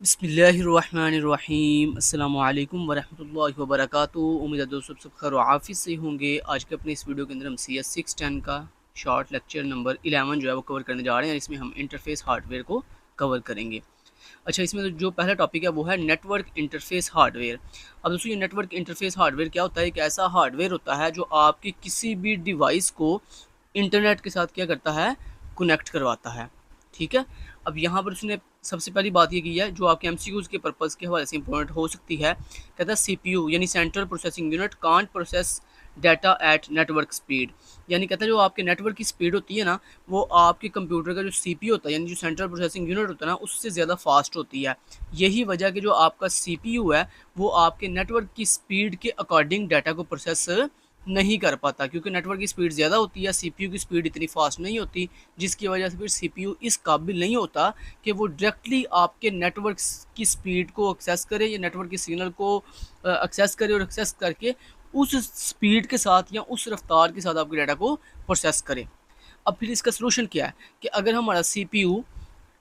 बिस्मिल्लाहिर्रहमानिर्रहीम अस्सलामु अलैकुम वरहमतुल्लाहि वबरकातुहू। उम्मीद है दोस्तों सब खैर आफिस से होंगे। आज के अपने इस वीडियो के अंदर हम CS 610 का शॉर्ट लेक्चर नंबर 11 जो है वो कवर करने जा रहे हैं। इसमें हम इंटरफेस हार्डवेयर को कवर करेंगे। अच्छा, इसमें जो पहला टॉपिक है वो है नेटवर्क इंटरफेस हार्डवेयर। अब दोस्तों ये नेटवर्क इंटरफेस हार्डवेयर क्या होता है? एक ऐसा हार्डवेयर होता है जो आपकी किसी भी डिवाइस को इंटरनेट के साथ क्या करता है, कनेक्ट करवाता है। ठीक है, अब यहाँ पर उसने सबसे पहली बात ये की है जो आपके MCQs के पर्पज़ के हवाले से इंपॉर्टेंट हो सकती है। कहता है CPU यानी central processing unit can't process data at network speed. यानी कहता है जो आपके नेटवर्क की स्पीड होती है ना, वो आपके कंप्यूटर का जो CPU होता है यानी जो सेंट्रल प्रोसेसिंग यूनिट होता है ना, उससे ज़्यादा फास्ट होती है। यही वजह कि जो आपका CPU है वो आपके नेटवर्क की स्पीड के अकॉर्डिंग डाटा को प्रोसेस नहीं कर पाता, क्योंकि नेटवर्क की स्पीड ज़्यादा होती है, CPU की स्पीड इतनी फास्ट नहीं होती, जिसकी वजह से फिर CPU इस काबिल नहीं होता कि वो डायरेक्टली आपके नेटवर्क की स्पीड को एक्सेस करे या नेटवर्क के सिग्नल को एक्सेस करे और एक्सेस करके उस स्पीड के साथ या उस रफ्तार के साथ आपके डाटा को प्रोसेस करे। अब फिर इसका सोल्यूशन क्या है कि अगर हमारा CPU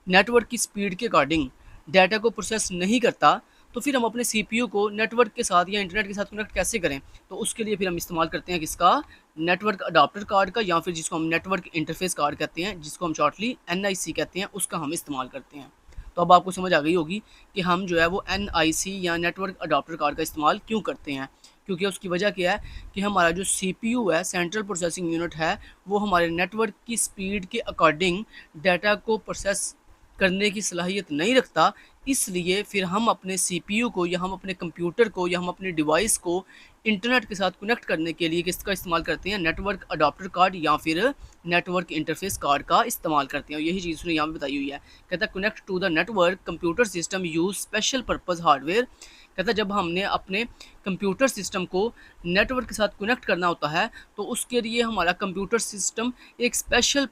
नेटवर्क की स्पीड के अकॉर्डिंग डाटा को प्रोसेस नहीं करता, तो फिर हम अपने CPU को नेटवर्क के साथ या इंटरनेट के साथ कनेक्ट कैसे करें? तो उसके लिए फिर हम इस्तेमाल करते हैं किसका, नेटवर्क अडाप्टर कार्ड का, या फिर जिसको हम नेटवर्क इंटरफेस कार्ड कहते हैं, जिसको हम शॉर्टली NIC कहते हैं, उसका हम इस्तेमाल करते हैं। तो अब आपको समझ आ गई होगी कि हम जो है वो NIC या नेटवर्क अडाप्टर कार्ड का इस्तेमाल क्यों करते हैं। क्योंकि उसकी वजह क्या है कि हमारा जो CPU है, सेंट्रल प्रोसेसिंग यूनिट है, वो हमारे नेटवर्क की स्पीड के अकॉर्डिंग डाटा को प्रोसेस करने की सलाहियत नहीं रखता। इसलिए फिर हम अपने CPU को या हम अपने कंप्यूटर को या हम अपने डिवाइस को इंटरनेट के साथ कनेक्ट करने के लिए किसका इस्तेमाल करते हैं, नेटवर्क अडाप्टर कार्ड या फिर नेटवर्क इंटरफेस कार्ड का इस्तेमाल करते हैं। और यही चीज़ उसने यहाँ पे बताई हुई है। कहता है connect to the network computer system use special purpose hardware. कहता है जब हमने अपने कंप्यूटर सिस्टम को नेटवर्क के साथ कनेक्ट करना होता है, तो उसके लिए हमारा कंप्यूटर सिस्टम एक स्पेशल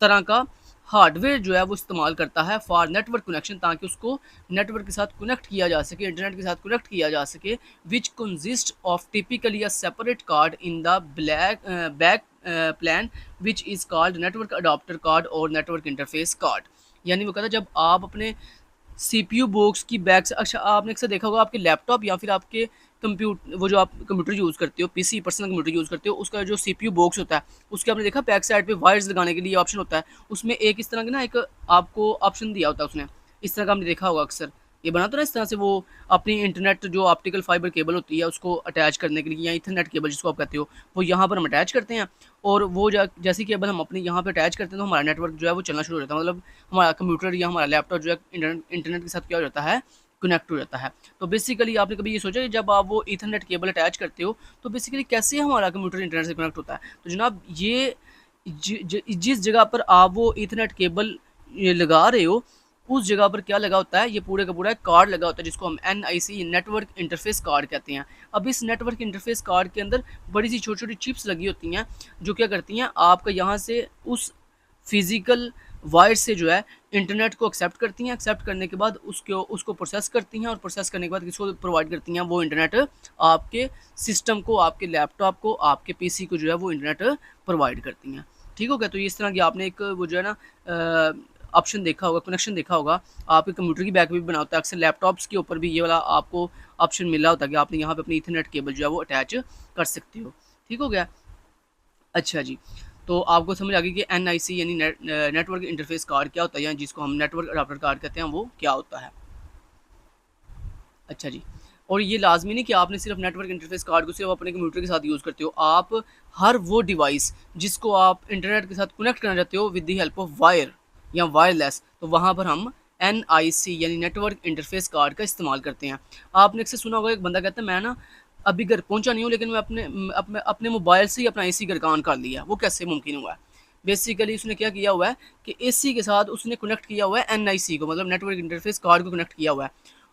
तरह का हार्डवेयर जो है वो इस्तेमाल करता है फॉर नेटवर्क कनेक्शन, ताकि उसको नेटवर्क के साथ कनेक्ट किया जा सके, इंटरनेट के साथ कनेक्ट किया जा सके। Which consist of typically a separate card in the back plan which is called network adapter card और नेटवर्क इंटरफेस कार्ड। यानी वो कहता है जब आप अपने CPU बॉक्स की बैक से, अच्छा आपने अक्सर देखा होगा आपके लैपटॉप या फिर आपके वो जो आप कंप्यूटर यूज़ करते हो, PC पर्सनल कंप्यूटर यूज़ करते हो, उसका जो CPU बॉक्स होता है, उसके आपने देखा बैक साइड पे वायर्स लगाने के लिए ऑप्शन होता है। उसमें एक इस तरह का ना एक आपको ऑप्शन दिया होता है उसने, इस तरह का आपने देखा होगा अक्सर। ये बना तो ना इस तरह से, वो अपनी इंटरनेट जो ऑप्टिकल फाइबर केबल होती है उसको अटैच करने के लिए, या ईथरनेट केबल जिसको आप कहते हो, वो यहाँ पर हम अटैच करते हैं। और वो जैसी केबल हम अपने यहाँ पे अटैच करते हैं तो हमारा नेटवर्क जो है वो चलना शुरू हो जाता है। मतलब हमारा कंप्यूटर या हमारा लैपटॉप जो है इंटरनेट के साथ क्या हो जाता है, कनेक्ट हो जाता है। तो बेसिकली आपने कभी ये सोचा कि जब आप वो ईथरनेट केबल अटैच करते हो तो बेसिकली कैसे हमारा कंप्यूटर इंटरनेट से कनेक्ट होता है? तो जनाब ये जिस जगह पर आप वो ईथरनेट केबल ये लगा रहे हो, उस जगह पर क्या लगा होता है, ये पूरे का पूरा एक कार्ड लगा होता है जिसको हम NIC नेटवर्क इंटरफेस कार्ड कहते हैं। अब इस नेटवर्क इंटरफेस कार्ड के अंदर बड़ी सी छोटी छोटी चिप्स लगी होती हैं जो क्या करती हैं, आपका यहाँ से उस फिज़िकल वायर से जो है इंटरनेट को एक्सेप्ट करती हैं। एक्सेप्ट करने के बाद उसको प्रोसेस करती हैं, और प्रोसेस करने के बाद किसको प्रोवाइड करती हैं, वो इंटरनेट आपके सिस्टम को, आपके लैपटॉप को, आपके PC को जो है वो इंटरनेट प्रोवाइड करती हैं। ठीक हो गया? तो इस तरह की आपने एक वो जो है ना ऑप्शन देखा होगा, कनेक्शन देखा होगा। आपके कंप्यूटर की बैक भी बना होता है, अक्सर लैपटॉप्स के ऊपर भी ये वाला आपको ऑप्शन मिल रहा होता है कि आपने यहाँ पे अपनी ईथरनेट केबल जो है वो अटैच कर सकते हो। ठीक हो गया? अच्छा जी, तो आपको समझ आ गई कि NIC यानी नेटवर्क इंटरफेस कार्ड क्या होता है, या जिसको हम नेटवर्क अडाप्टर कार्ड कहते हैं, वो क्या होता है। अच्छा जी, और ये लाजमी नहीं कि आपने सिर्फ नेटवर्क इंटरफेस कार्ड को सिर्फ अपने कंप्यूटर के साथ यूज़ करते हो। आप हर वो डिवाइस जिसको आप इंटरनेट के साथ कनेक्ट करना चाहते हो with the help of wire या वायरलेस, तो वहाँ पर हम NIC यानी नेटवर्क इंटरफेस कार्ड का इस्तेमाल करते हैं। आपने अक्सर सुना होगा एक बंदा कहता है मैं ना अभी घर पहुंचा नहीं हूँ, लेकिन मैं अपने मोबाइल से ही अपना AC घर का ऑन कर लिया। वो कैसे मुमकिन हुआ है? बेसिकली उसने क्या किया हुआ है कि AC के साथ उसने कनेक्ट किया हुआ है NIC को, मतलब नेटवर्क इंटरफेस कार्ड को कनेक्ट किया हुआ है।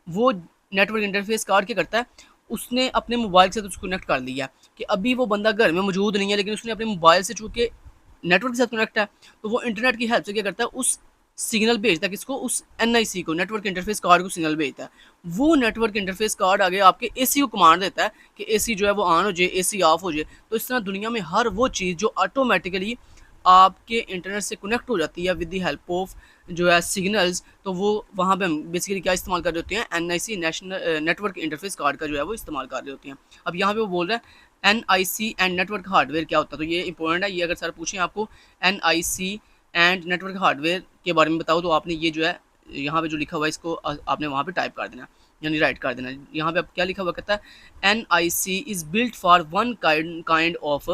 वो नेटवर्क इंटरफेस कार्ड क्या करता है, उसने अपने मोबाइल से तो उसको कनेक्ट कर लिया कि अभी वो बंदा घर में मौजूद नहीं है, लेकिन उसने अपने मोबाइल से चूँकि नेटवर्क के साथ कनेक्ट है, तो वो इंटरनेट की हेल्प से क्या करता है, उस सिग्नल भेजता है किसको, उस NIC को, नेटवर्क इंटरफेस कार्ड को सिग्नल भेजता है। वो नेटवर्क इंटरफेस कार्ड आगे आपके AC को कमांड देता है कि AC जो है वो ऑन हो जाए, AC ऑफ हो जाए। तो इस तरह दुनिया में हर वो चीज़ जो ऑटोमेटिकली आपके इंटरनेट से कनेक्ट हो जाती है विद द हेल्प ऑफ जो है सिग्नल्स, तो वो वहाँ पे हम बेसिकली क्या इस्तेमाल कर रहे होते हैं, NIC national network interface card का जो है वो इस्तेमाल कर रहे होते हैं। अब यहाँ पे वो बोल रहा है NIC एंड नेटवर्क हार्डवेयर क्या होता है, तो ये इंपॉर्टेंट है। ये अगर सर पूछें आपको NIC एंड नेटवर्क हार्डवेयर के बारे में बताओ, तो आपने ये जो है यहाँ पे जो लिखा हुआ है इसको आपने वहाँ पे टाइप कर देना, यानी राइट कर देना। यहाँ पे अब क्या लिखा हुआ कहता है NIC is built for one kind of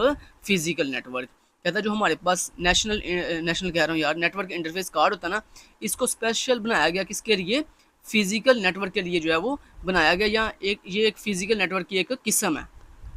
physical network. कहता है जो हमारे पास नेशनल कह रहा हूँ यार, नेटवर्क इंटरफेस कार्ड होता है ना, इसको स्पेशल बनाया गया किसके लिए, फिजिकल नेटवर्क के लिए जो है वो बनाया गया, या ये एक फिजिकल नेटवर्क की एक किस्म है,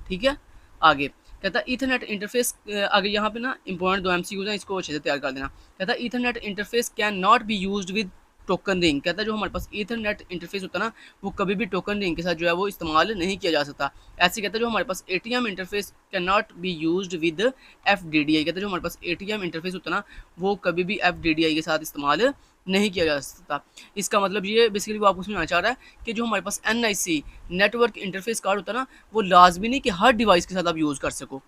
ठीक है। आगे कहता है ईथरनेट इंटरफेस, आगे यहाँ पे ना इंपॉर्टेंट 2 MCQs हैं, इसको अच्छे से तैयार कर देना। कहता है Ethernet interface can not be used with token ring. कहता है जो हमारे पास ईथरनेट इंटरफेस होता है ना, वो कभी भी टोकन रिंग के साथ जो है वो इस्तेमाल नहीं किया जा सकता। ऐसे कहता है जो हमारे पास ATM interface can not be used with FDDI। कहता है जो हमारे पास ATM इंटरफेस होता है ना, वो कभी भी FDDI के साथ इस्तेमाल नहीं किया जा सकता। इसका मतलब ये बेसिकली वो आपको समझाना चाह रहा है कि जो हमारे पास NIC नेटवर्क इंटरफेस कार्ड होता है ना, वो लाजमी नहीं कि हर डिवाइस के साथ आप यूज़ कर सको।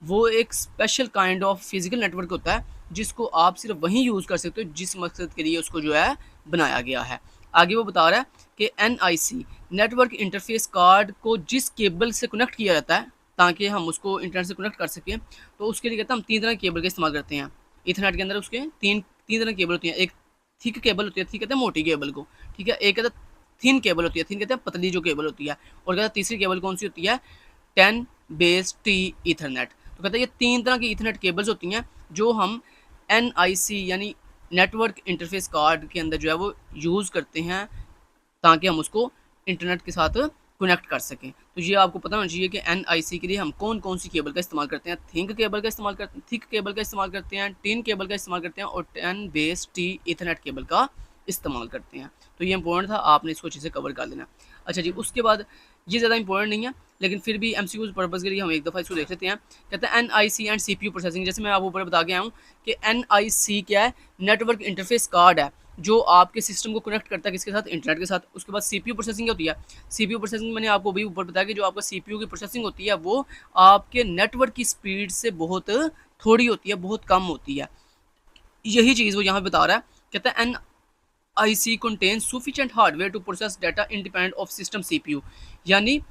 वो एक special kind of physical network होता है जिसको आप सिर्फ वहीं यूज़ कर सकते हो जिस मकसद के लिए उसको जो है बनाया गया है। आगे वो बता रहा है कि NIC नेटवर्क इंटरफेस कार्ड को जिस केबल से कनेक्ट किया जाता है ताकि हम उसको इंटरनेट से कनेक्ट कर सकें, तो उसके लिए कहता है हम 3 तरह की केबल का इस्तेमाल करते हैं। ईथरनेट के अंदर उसके तीन तरह की केबल होती हैं। एक थिक केबल होती है, थिक कहते हैं मोटी केबल को, ठीक है। एक कहते हैं थिन केबल होती है, थिन कहते हैं पतली जो केबल होती है। और कहते हैं तीसरी केबल कौन सी होती है, 10BASE-T ईथरनेट। तो कहते हैं ये 3 तरह की ईथरनेट केबल्स होती हैं जो हम NIC यानी नेटवर्क इंटरफेस कार्ड के अंदर जो है वो यूज़ करते हैं ताकि हम उसको इंटरनेट के साथ कनेक्ट कर सकें। तो ये आपको पता होना चाहिए कि NIC के लिए हम कौन कौन सी केबल का इस्तेमाल करते हैं। थिक केबल का इस्तेमाल करते हैं, टिन केबल का इस्तेमाल करते हैं और 10BASE-T ईथरनेट केबल का इस्तेमाल करते हैं। तो ये इंपॉर्टेंट था, आपने इसको अच्छे से कवर कर लेना। अच्छा जी, उसके बाद ये ज़्यादा इंपॉर्टेंट नहीं है लेकिन फिर भी MCQs पर्पज़ के लिए हम एक दफ़ा इसको देख लेते हैं। कहते हैं NIC एंड CPU प्रोसेसिंग। जैसे मैं आपको ऊपर बता गया हूँ कि NIC क्या है, नेटवर्क इंटरफेस कार्ड है जो आपके सिस्टम को कनेक्ट करता है किसके साथ, इंटरनेट के साथ। उसके बाद CPU प्रोसेसिंग क्या होती है, CPU प्रोसेसिंग मैंने आपको भी ऊपर बताया कि जो आपका CPU की प्रोसेसिंग होती है वो आपके नेटवर्क की स्पीड से बहुत थोड़ी होती है, बहुत कम होती है। यही चीज़ वो यहाँ बता रहा है। कहता है NIC contains sufficient hardware to process data independent of system CPU। यानी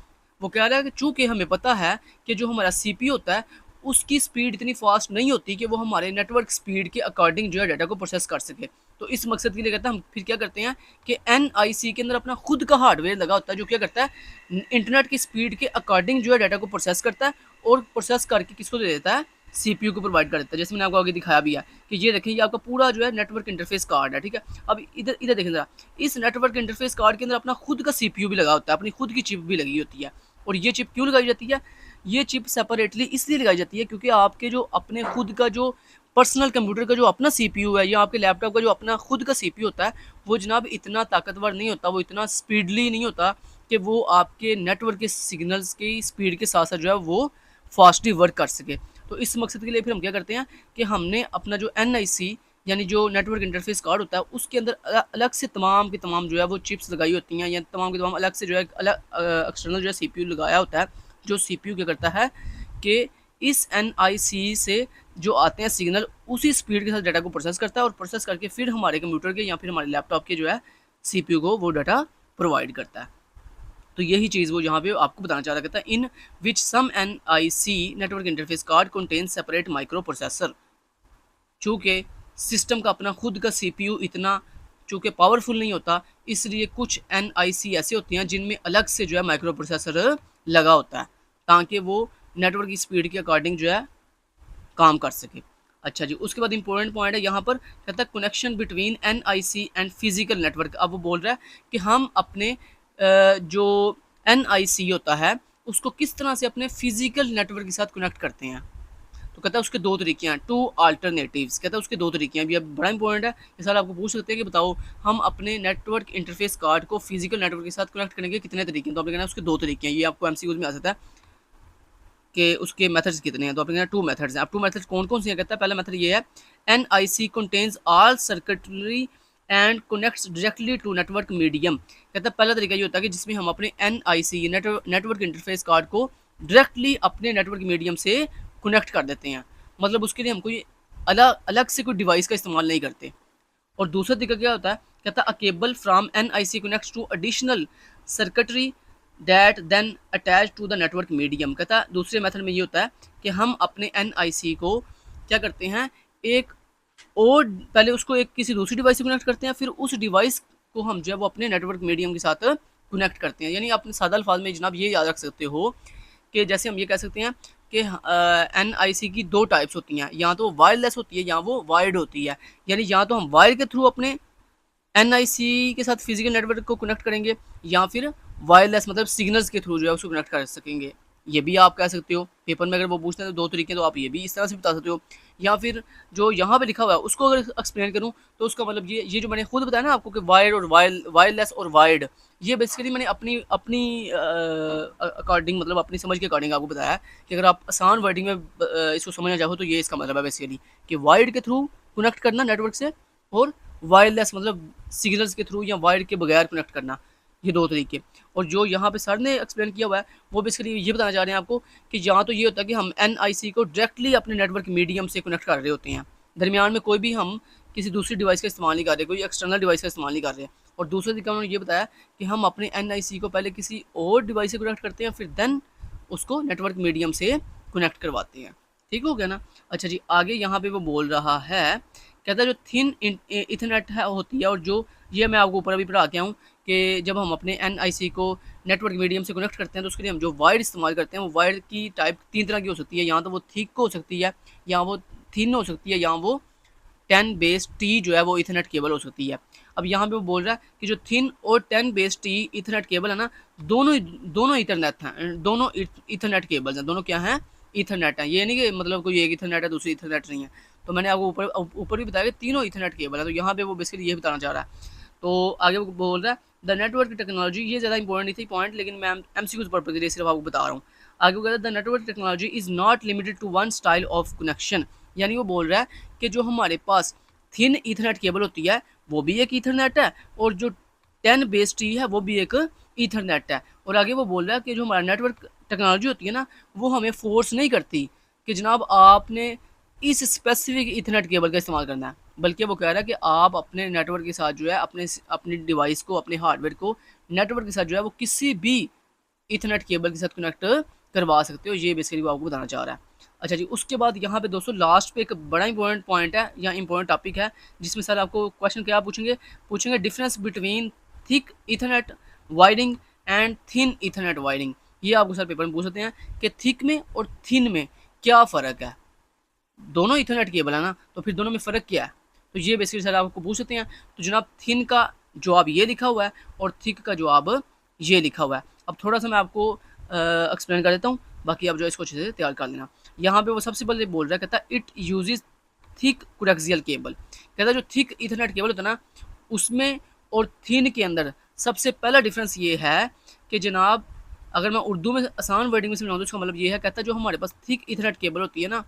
वो कह रहा है कि चूँकि हमें पता है कि जो हमारा CPU होता है उसकी स्पीड इतनी फास्ट नहीं होती कि वो हमारे नेटवर्क स्पीड के अकॉर्डिंग जो है डाटा को प्रोसेस कर सके। तो इस मकसद के लिए कहता है हम फिर क्या करते हैं कि NIC के अंदर अपना खुद का हार्डवेयर लगा होता है जो क्या करता है इंटरनेट की स्पीड के अकॉर्डिंग जो है डाटा को प्रोसेस करता है और प्रोसेस करके किसको दे देता है, CPU को प्रोवाइड कर देता है। जैसे मैंने आपको आगे दिखाया भी है कि ये देखें ये आपका पूरा जो है नेटवर्क इंटरफेस कार्ड है, ठीक है। अब इधर देखें ज़रा, इस नेटवर्क इंटरफेस कार्ड के अंदर अपना खुद का CPU भी लगा होता है, अपनी खुद की चिप भी लगी होती है। और ये चिप क्यों लगाई जाती है, ये चिप सेपरेटली इसलिए लगाई जाती है क्योंकि आपके जो अपने खुद का जो पर्सनल कंप्यूटर का जो अपना CPU है या आपके लैपटॉप का जो अपना खुद का CPU होता है वो जनाब इतना ताकतवर नहीं होता, वो इतना स्पीडली नहीं होता कि वो आपके नेटवर्क के सिग्नल्स की स्पीड के साथ साथ जो है वो फास्टली वर्क कर सके। तो इस मकसद के लिए फिर हम क्या करते हैं कि हमने अपना जो NIC यानी जो नेटवर्क इंटरफेस कार्ड होता है उसके अंदर अलग से तमाम की तमाम जो है वो चिप्स लगाई होती हैं या तमाम की तमाम अलग से जो है अलग एक्सटर्नल जो है CPU लगाया होता है। जो CPU क्या करता है कि इस NIC से जो आते हैं सिग्नल उसी स्पीड के साथ डाटा को प्रोसेस करता है और प्रोसेस करके फिर हमारे कंप्यूटर के या फिर हमारे लैपटॉप के जो है CPU को वो डाटा प्रोवाइड करता है। तो यही चीज़ वो यहाँ पे आपको बताना चाह रहा था। इन विच सम NIC network interface card contain separate micro processor. चूँकि सिस्टम का अपना खुद का CPU इतना चूँकि पावरफुल नहीं होता इसलिए कुछ NIC ऐसे होते हैं जिनमें अलग से जो है माइक्रो प्रोसेसर लगा होता है ताकि वो नेटवर्क की स्पीड के अकॉर्डिंग जो है काम कर सके। अच्छा जी, उसके बाद इंपॉर्टेंट पॉइंट है यहाँ पर कहता है connection between NIC and physical network. अब वो बोल रहा है कि हम अपने जो NIC होता है उसको किस तरह से अपने फिजिकल नेटवर्क के साथ कनेक्ट करते हैं। तो कहता है उसके 2 तरीके हैं, 2 अल्टरनेटिव्स। कहता है उसके 2 तरीके हैं। अभी अब बड़ा इंपॉर्टेंट है, इस साल आपको पूछ सकते हैं कि बताओ हम अपने नेटवर्क इंटरफेस कार्ड को फिजिकल नेटवर्क के साथ कनेक्ट करने के कितने तरीके हैं। तो आपने कहना है उसके 2 तरीके हैं। ये आपको MCQs में आ सकता है कि उसके मेथड्स कितने हैं। तो आपने कहना 2 मेथड्स हैं। अब 2 मेथड्स कौन कौन से हैं। कहता है पहला मेथड ये है NIC contains all circuitry and connects directly to network medium. कहता है पहला तरीका ये होता है कि जिसमें हम अपने NIC नेटवर्क इंटरफेस कार्ड को डायरेक्टली अपने नेटवर्क मीडियम से कनेक्ट कर देते हैं। मतलब उसके लिए हम कोई अलग अलग से कोई डिवाइस का इस्तेमाल नहीं करते। और दूसरा तरीका क्या होता है, कहता है a cable from NIC connects to additional circuitry that then attach to the network medium. कहता है दूसरे मेथड में ये होता है कि हम अपने NIC को क्या करते हैं, एक और पहले उसको एक किसी दूसरी डिवाइस से कनेक्ट करते हैं, फिर उस डिवाइस को हम जो है वो अपने नेटवर्क मीडियम के साथ कनेक्ट करते हैं। यानी अपने सादा अल्फाज में जनाब ये याद रख सकते हो कि जैसे हम ये कह सकते हैं कि NIC की दो टाइप्स होती हैं, या तो वायरलेस होती है या वो वायर्ड होती है। यानी या तो हम वायर के थ्रू अपने NIC के साथ फिजिकल नेटवर्क को कनेक्ट करेंगे, या फिर वायरलेस मतलब सिग्नल्स के थ्रू जो है उसको कनेक्ट कर सकेंगे। ये भी आप कह सकते हो, पेपर में अगर वो पूछते हैं तो दो तरीके, तो आप ये भी इस तरह से बता सकते हो। या फिर जो यहाँ पे लिखा हुआ है उसको अगर एक्सप्लेन करूँ तो उसका मतलब ये जो मैंने खुद बताया ना आपको कि वायर्ड और वायरलेस और वायर्ड, ये बेसिकली मैंने अपनी अपनी अकॉर्डिंग मतलब अपनी समझ के अकॉर्डिंग आपको बताया है कि अगर आप आसान वर्डिंग में इसको समझना चाहो तो ये इसका मतलब है बेसिकली कि वायर्ड के थ्रू कनेक्ट करना नेटवर्क से, और वायरलेस मतलब सिग्नल्स के थ्रू या वायर के बगैर कनेक्ट करना, ये दो तरीके। और जो यहाँ पे सर ने एक्सप्लेन किया हुआ है वो बेसिकली ये बताना चाह रहे हैं आपको कि यहाँ तो ये होता है कि हम NIC को डायरेक्टली अपने नेटवर्क मीडियम से कनेक्ट कर रहे होते हैं, दरमियान में कोई भी हम किसी दूसरी डिवाइस का इस्तेमाल नहीं कर रहे, कोई एक्सटर्नल डिवाइस का इस्तेमाल नहीं कर रहे। और दूसरा तरीका उन्होंने ये बताया कि हम अपने NIC को पहले किसी और डिवाइस से कनेक्ट करते हैं, फिर देन उसको नेटवर्क मीडियम से कनेक्ट करवाते हैं। ठीक हो गया ना। अच्छा जी, आगे यहाँ पे वो बोल रहा है, कहता है जो थिन इथरनेट है होती है, और जो ये मैं आपको ऊपर अभी पढ़ा के आऊँ कि जब हम अपने NIC को नेटवर्क मीडियम से कनेक्ट करते हैं तो उसके लिए हम जो वायर इस्तेमाल करते हैं वो वायर की टाइप तीन तरह की हो सकती है, या तो वो थिक हो सकती है, या वो थिन हो सकती है, या वो 10 बेस T जो है वो इथरनेट केबल हो सकती है। अब यहाँ पे वो बोल रहा है कि जो थिन और 10 बेस T इथरनेट केबल है ना, दोनों इथरनेट हैं, दोनों इथरनेट केबल्स हैं, दोनों क्या हैं, इथरनेट हैं। ये नहीं कि मतलब कोई एक इथरनेट है दूसरी इथरनेट नहीं है। तो मैंने आपको ऊपर भी बताया कि तीनों इथरनेट केबल है, तो यहाँ पे वो बेसिकली ये बताना चाह रहा है। तो आगे वो बोल रहा है द नेटवर्क टेक्नोलॉजी, ये ज़्यादा इंपॉर्टेंट नहीं थी पॉइंट, लेकिन मैं MCQ पर्पज के लिए सिर्फ आपको बता रहा हूँ। आगे वो कहता है the network technology is not limited to one style of connection. यानी वो बोल रहा है कि जो हमारे पास थिन ईथरनेट केबल होती है वो भी एक ईथरनेट है, और जो 10 बेस T है वो भी एक ईथरनेट है। और आगे वो बोल रहा है कि जो हमारा नेटवर्क टेक्नोलॉजी होती है ना, वो हमें फोर्स नहीं करती कि जनाब आपने इस स्पेसिफिक इथरनेट केबल का इस्तेमाल करना है, बल्कि वो कह रहा है कि आप अपने नेटवर्क के साथ जो है अपनी डिवाइस को, अपने हार्डवेयर को नेटवर्क के साथ जो है वो किसी भी इथरनेट केबल के साथ कनेक्ट करवा सकते हो। ये बेसिकली वो आपको बताना चाह रहा है। अच्छा जी, उसके बाद यहाँ पे दोस्तों लास्ट पे एक बड़ा इंपॉर्टेंट पॉइंट है या इंपॉर्टेंट टॉपिक है, जिसमें सर आपको क्वेश्चन क्या पूछेंगे difference between thick Ethernet wiring and thin Ethernet wiring. ये आपको सर पेपर में पूछ सकते हैं कि थिक में और थिन में क्या फ़र्क है। दोनों इथरनेट केबल है ना, तो फिर दोनों में फ़र्क क्या है, तो ये बेसिकली सर आपको पूछ सकते हैं। तो जनाब थिन का जवाब ये लिखा हुआ है और थिक का जवाब ये लिखा हुआ है। अब थोड़ा सा मैं आपको एक्सप्लेन कर देता हूँ, बाकी आप जो इसको अच्छे से तैयार कर लेना। यहाँ पे वो सबसे पहले बोल रहा है, कहता है it uses thick coaxial cable. कहता है जो थिक इथरनेट केबल होता है ना, उसमें और थिन के अंदर सबसे पहला डिफरेंस ये है कि जनाब अगर मैं उर्दू में आसान वर्डिंग में समझाऊँ तो उसका मतलब ये है, कहता है जो हमारे पास थिक इथरनेट केबल होती है ना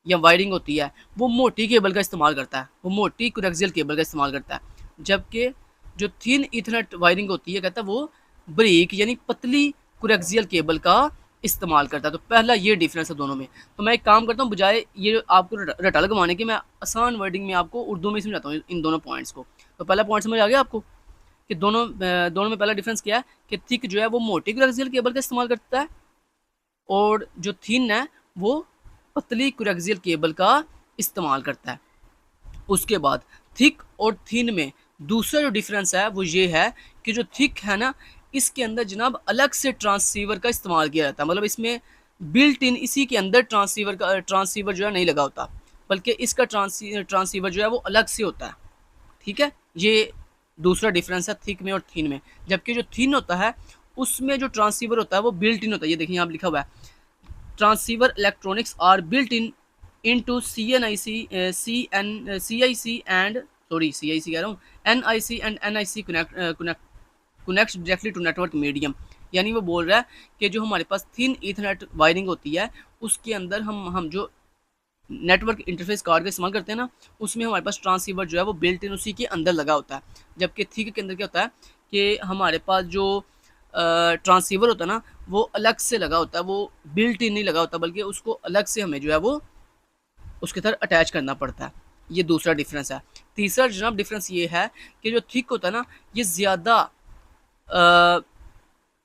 या वायरिंग होती है, वो मोटी केबल का इस्तेमाल करता है, वो मोटी कोएक्सियल केबल का इस्तेमाल करता है, जबकि जो थिन इथरनेट वायरिंग होती है कहता है वो बारीक यानी पतली कोएक्सियल केबल का इस्तेमाल करता है। तो पहला ये डिफरेंस है दोनों में। तो मैं एक काम करता हूँ, बजाय ये आपको रटा लगवाने के, मैं आसान वर्डिंग में आपको उर्दू में समझाता हूँ इन दोनों पॉइंट्स को। तो पहला पॉइंट समझ आ गया आपको कि दोनों में पहला डिफरेंस क्या है कि थिक जो है वो मोटी कोएक्सियल केबल का इस्तेमाल करता है, और जो थिन है वो पतली कोएक्सियल केबल का इस्तेमाल करता है। उसके बाद थिक और थिन में दूसरा जो डिफरेंस है वो ये है कि जो थिक है ना, इसके अंदर जनाब अलग से ट्रांसीवर का इस्तेमाल किया जाता है, मतलब इसमें बिल्ट इन इसी के अंदर ट्रांसीवर जो है नहीं लगा होता, बल्कि इसका ट्रांसीवर जो है वो अलग से होता है। ठीक है, ये दूसरा डिफरेंस है थिक में और थिन में। जबकि जो थिन होता है उसमें जो ट्रांसीवर होता है वो बिल्ट इन होता है। ये देखिए यहाँ लिखा हुआ है, transceiver electronics are built in into CIC and sorry CIC कह रहा हूँ, NIC and NIC connects directly to network medium। यानी वो बोल रहा है कि जो हमारे पास थिन ईथरनेट वायरिंग होती है उसके अंदर हम जो नेटवर्क इंटरफेस कार्ड का इस्तेमाल करते हैं ना, उसमें हमारे पास ट्रांसीवर जो है वो बिल्ट इन उसी के अंदर लगा होता है। जबकि थिक के अंदर क्या होता है कि हमारे पास जो ट्रांसीवर होता है ना वो अलग से लगा होता है, वो बिल्ट इन नहीं लगा होता, बल्कि उसको अलग से हमें जो है वो उसके साथ अटैच करना पड़ता है। ये दूसरा डिफरेंस है। तीसरा जनाब डिफरेंस ये है कि जो थिक होता है ना, ये ज़्यादा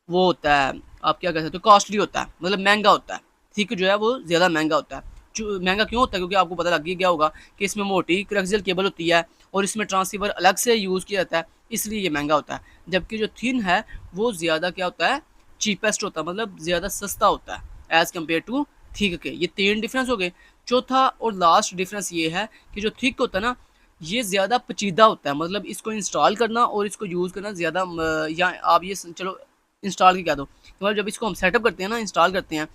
वो होता है, आप क्या कह सकते हो, कॉस्टली होता है, मतलब महंगा होता है। थिक जो है वो ज़्यादा महंगा होता है। महंगा क्यों होता है? क्योंकि आपको पता लग ही गया होगा कि इसमें मोटी कोएक्सियल केबल होती है और इसमें ट्रांसीवर अलग से यूज़ किया जाता है, इसलिए ये महंगा होता है। जबकि जो थिन है वो ज़्यादा क्या होता है, चीपेस्ट होता है, मतलब ज़्यादा सस्ता होता है एज़ कम्पेयर टू थिक के। ये 3 डिफरेंस हो गए। चौथा और लास्ट डिफरेंस ये है कि जो थिक होता है ना, ये ज़्यादा पेचीदा होता है, मतलब इसको इंस्टॉल करना और इसको यूज़ करना ज़्यादा या आप ये चलो इंस्टॉल की कह दो, मतलब जब इसको हम सेटअप करते हैं ना, इंस्टॉल करते हैं,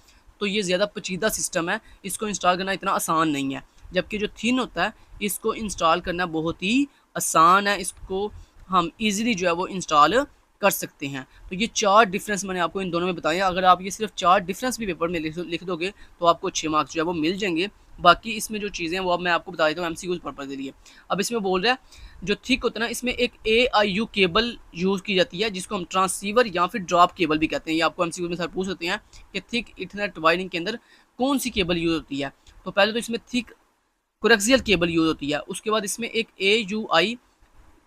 तो ये ज़्यादा पेचीदा सिस्टम है, इसको इंस्टॉल करना इतना आसान नहीं है। जबकि जो थिन होता है, इसको इंस्टॉल करना बहुत ही आसान है, इसको हम ईज़िली जो है वो इंस्टॉल कर सकते हैं। तो ये 4 डिफरेंस मैंने आपको इन दोनों में बताए हैं। अगर आप ये सिर्फ 4 डिफरेंस भी पेपर में लिख दोगे तो आपको अच्छे मार्क्स जो है वो मिल जाएंगे। बाकी इसमें जो चीज़ें हैं वो अब मैं आपको बता देता हूँ एमसीक्यूज़ पर्पज़ के लिए। अब इसमें बोल रहा है जो थिक होता है ना, इसमें एक AIU केबल यूज़ की जाती है, जिसको हम ट्रांसीवर या फिर ड्रॉप केबल भी कहते हैं। ये आपको एमसीक्यू में सर पूछ सकते हैं कि थिक इथरनेट वायरिंग के अंदर कौन सी केबल यूज़ होती है। तो पहले तो इसमें थिक कोएक्सियल केबल यूज़ होती है, उसके बाद इसमें एक AUI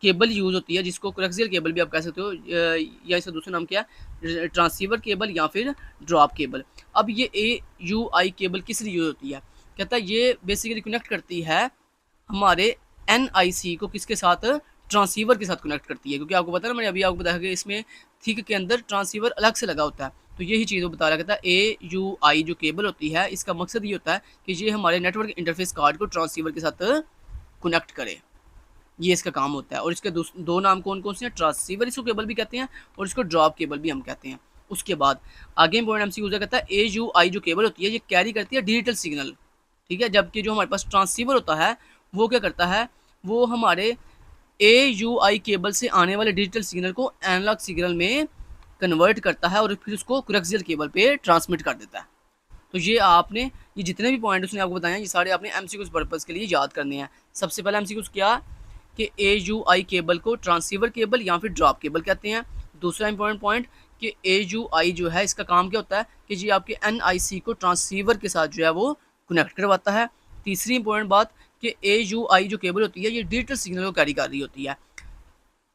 केबल यूज़ होती है, जिसको कोएक्सियल केबल भी आप कह सकते हो, या इसका दूसरा नाम क्या है, ट्रांसीवर केबल या फिर ड्रॉप केबल। अब ये AUI केबल किस लिए यूज़ होती है? कहता है ये बेसिकली कनेक्ट करती है हमारे NIC को किसके साथ, ट्रांसीवर के साथ कनेक्ट करती है। क्योंकि आपको पता है ना, मैंने अभी आपको बताया कि इसमें थिक के अंदर ट्रांसीवर अलग से लगा होता है। तो यही चीज़ वो बता रहा, कहता है AUI जो केबल होती है, इसका मकसद ये होता है कि ये हमारे नेटवर्क इंटरफेस कार्ड को ट्रांसीवर के साथ कनेक्ट करे, ये इसका काम होता है। और इसके दो नाम कौन कौन से हैं, ट्रांसीवर इसको केबल भी कहते हैं और इसको ड्रॉप केबल भी हम कहते हैं। उसके बाद आगे इंपॉर्टेंट एमसीक्यू कहता है AUI जो केबल होती है, ये कैरी करती है डिजिटल सिग्नल, ठीक है। जबकि जो हमारे पास ट्रांसीवर होता है वो क्या करता है, वो हमारे AUI केबल से आने वाले डिजिटल सिग्नल को एनालॉग सिग्नल में कन्वर्ट करता है और फिर उसको कोएक्सियल केबल पे ट्रांसमिट कर देता है। तो ये आपने, ये जितने भी पॉइंट उसने आपको बताए हैं, ये सारे आपने एमसीक्यूज़ पर्पज़ के लिए याद करने हैं। सबसे पहला एमसीक्यूज़ क्या कि AUI केबल को ट्रांसीवर केबल या फिर ड्रॉप केबल कहते हैं। दूसरा इंपॉर्टेंट पॉइंट कि AUI जो है इसका काम क्या होता है कि जी आपके NIC को ट्रांसीवर के साथ जो है वो कनेक्ट करवाता है। तीसरी इंपॉर्टेंट बात कि AUI जो केबल होती है ये डिजिटल सिग्नल को कैरी कर रही होती है।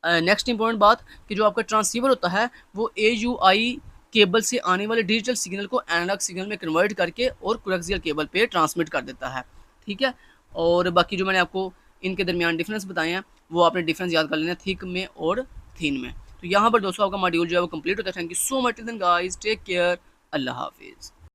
नेक्स्ट इंपॉर्टेंट बात कि जो आपका ट्रांसीवर होता है वो AUI केबल से आने वाले डिजिटल सिग्नल को एनालॉग सिग्नल में कन्वर्ट करके और कोएक्सियल केबल पे ट्रांसमिट कर देता है, ठीक है। और बाकी जो मैंने आपको इनके दरमियान डिफरेंस बताए हैं वो आपने डिफरेंस याद कर लेना थिक में और थिन में। तो यहाँ पर दोस्तों आपका मॉड्यूल जो है वो कंप्लीट होता है। Thank you so much then guys, take care, अल्लाह हाफिज़।